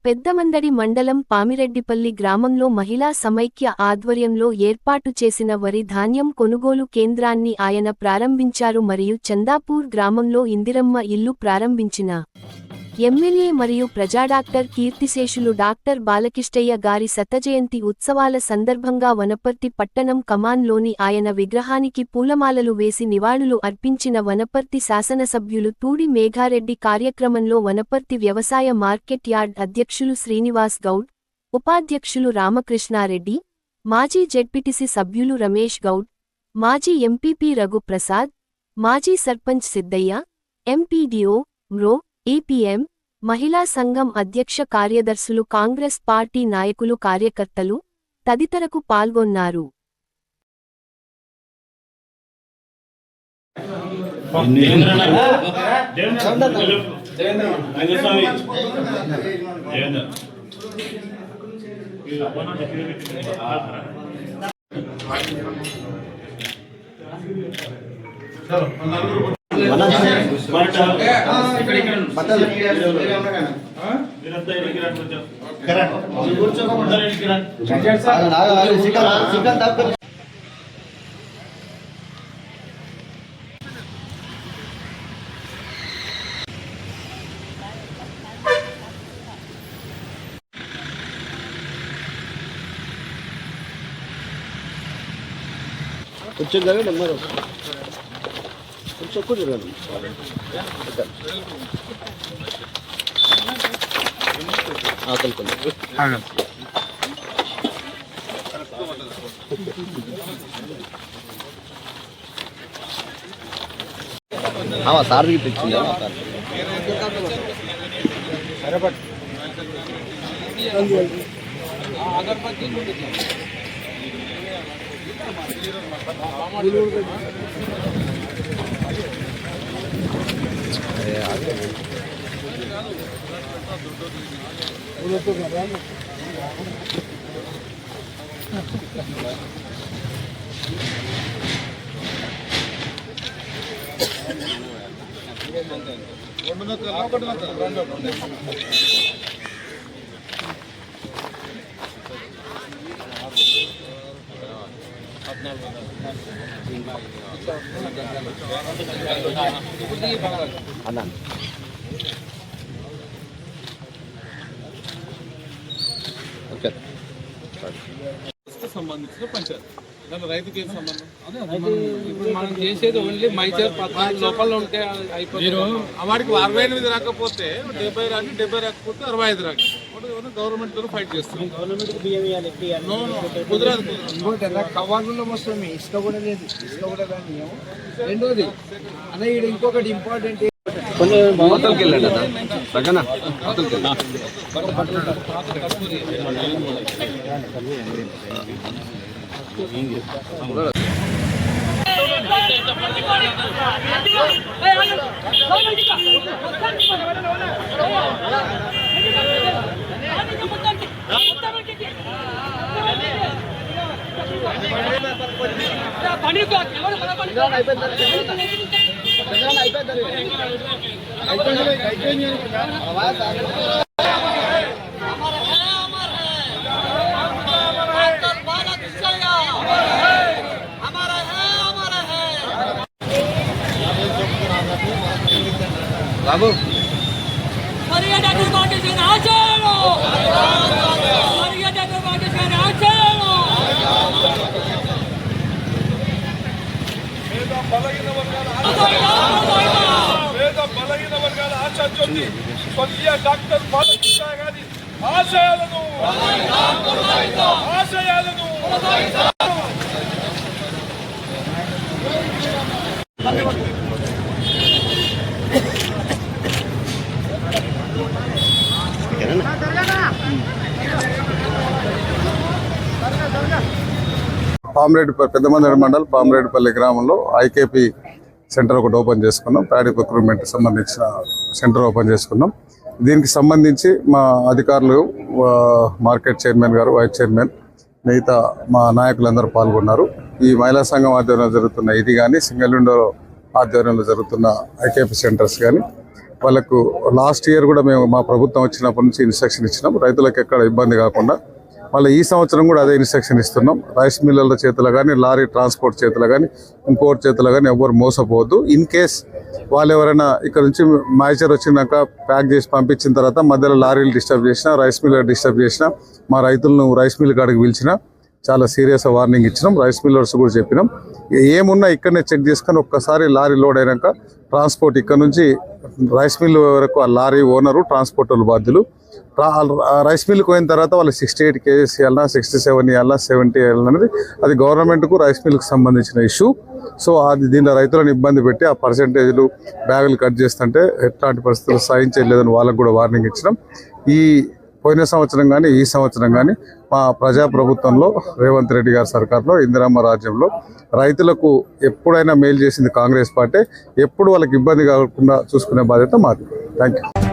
పెద్దమందడి మండలం పామిరెడ్డిపల్లి గ్రామంలో మహిళా సమైక్య ఆధ్వర్యంలో ఏర్పాటు చేసిన వరి ధాన్యం కొనుగోలు కేంద్రాన్ని ఆయన ప్రారంభించారు మరియు చందాపూర్ గ్రామంలో ఇందిరమ్మ ఇల్లు ప్రారంభించిన ఎమ్మెల్యే మరియు ప్రజాడాక్టర్ కీర్తిశేషులు డాక్టర్ బాలకిష్టయ్య గారి శతజయంతి ఉత్సవాల సందర్భంగా వనపర్తి పట్టణం కమాన్లోని ఆయన విగ్రహానికి పూలమాలలు వేసి నివాళులు అర్పించిన వనపర్తి శాసనసభ్యులు తూడి మేఘారెడ్డి కార్యక్రమంలో వనపర్తి వ్యవసాయ మార్కెట్ యార్డ్ అధ్యక్షులు శ్రీనివాస్ గౌడ్, ఉపాధ్యక్షులు రామకృష్ణారెడ్డి, మాజీ జెడ్పీటీసీ సభ్యులు రమేష్ గౌడ్, మాజీ ఎంపీపీ రఘు ప్రసాద్, మాజీ సర్పంచ్ సిద్దయ్య, ఎంపీడీఓ, మ్రో, ఏపీఎం, మహిళా సంఘం అధ్యక్ష కార్యదర్శులు కాంగ్రెస్ పార్టీ నాయకులు కార్యకర్తలు తదితరకు పాల్గొన్నారు. కొంచెం జరగండి మరి కొంచెం ఎక్కువ జరగండి సార్ తెచ్చిందా సంబంధించిన పంచాయతీ దాని రైతుకి ఏం సంబంధం? ఇప్పుడు మనం చేసేది ఓన్లీ మైచర్ 14 లోపల ఉంటే అయిపోతుంది. వాడికి 68 రాకపోతే 70 రాకి, 70 రాకపోతే 65 రాకి గవర్నమెంట్ తో ఫైట్ చేస్తున్నాం. కవాళ్ళలో వస్తుంది, ఇసుక కూడా లేదు, ఇసుక కూడా కానీ. రెండోది అన్న ఇక్కడ ఇంకొకటి ఇంపార్టెంట్, కొంచెం అవతలకి వెళ్ళండి సగనా అవతలకి వెళ్ళండి. బాబు బలహీన వర్గాల ఆశాజ్యోతి స్వర్గీయ డాక్టర్ బాలకృష్ణయ్య గారి ఆశయాలను పెద్దమందడి మండల్ పామిరెడ్డిపల్లి గ్రామంలో ఐకేపీ సెంటర్ ఒకటి ఓపెన్ చేసుకున్నాం. ప్యాడీ ప్రొక్యూర్మెంట్ సంబంధించిన సెంటర్ ఓపెన్ చేసుకున్నాం. దీనికి సంబంధించి మా అధికారులు, మార్కెట్ చైర్మన్ గారు, వైస్ చైర్మన్, మిగతా మా నాయకులందరూ పాల్గొన్నారు. ఈ మహిళా సంఘం ఆధ్వర్యంలో జరుగుతున్న ఇది కానీ, సింగిల్ విండో ఆధ్వర్యంలో జరుగుతున్న ఐకేపీ సెంటర్స్ కానీ వాళ్ళకు లాస్ట్ ఇయర్ కూడా మేము మా ప్రభుత్వం వచ్చినప్పటి నుంచి ఇన్స్ట్రక్షన్ ఇచ్చినాం, రైతులకు ఎక్కడ ఇబ్బంది కాకుండా. మళ్ళీ ఈ సంవత్సరం కూడా అదే ఇన్స్ట్రక్షన్ ఇస్తున్నాం. రైస్ మిల్లర్ల చేతులు కానీ, లారీ ట్రాన్స్పోర్ట్ చేతులు కానీ, ఇంకోటి చేతులు కానీ ఎవరు మోసపోవద్దు. ఇన్ కేస్ వాళ్ళు ఎవరైనా ఇక్కడ నుంచి మ్యాచర్ వచ్చినాక ప్యాక్ చేసి పంపించిన తర్వాత మధ్యలో లారీలు డిస్టర్బ్ చేసినా, రైస్ మిల్లర్ డిస్టర్బ్ చేసినా, మా రైతులను రైస్ మిల్ కాడికి పిలిచినా చాలా సీరియస్ వార్నింగ్ ఇచ్చినాం. రైస్ మిల్లర్స్ కూడా చెప్పినాం, ఏమున్నా ఇక్కడనే చెక్ చేసుకొని ఒక్కసారి లారీ లోడ్ అయినాక ట్రాన్స్పోర్ట్ ఇక్కడ నుంచి రైస్ మిల్ వరకు ఆ లారీ ఓనరు, ట్రాన్స్పోర్టర్లు బాధ్యులు. రైస్ మిల్కి పోయిన తర్వాత వాళ్ళు 68 kgs ఇవ్వాలన్నా, 67 ఇవ్వాలన్నా, 70 ఇవ్వాలన్నది అది గవర్నమెంట్కు రైస్ మిల్కి సంబంధించిన ఇష్యూ. సో అది దీనిలో రైతులను ఇబ్బంది పెట్టి ఆ పర్సెంటేజ్లు బ్యాగులు కట్ చేస్తుంటే ఎట్లాంటి పరిస్థితులు సాధించలేదని వాళ్ళకు కూడా వార్నింగ్ ఇచ్చినాం. ఈ పోయిన సంవత్సరం కానీ ఈ సంవత్సరం కానీ మా ప్రజాప్రభుత్వంలో రేవంత్ రెడ్డి గారి సర్కార్లో ఇందిరమ్మ రాజ్యంలో రైతులకు ఎప్పుడైనా మేలు చేసింది కాంగ్రెస్ పార్టీ. ఎప్పుడు వాళ్ళకి ఇబ్బంది కాకుండా చూసుకునే బాధ్యత మాది. Thank you.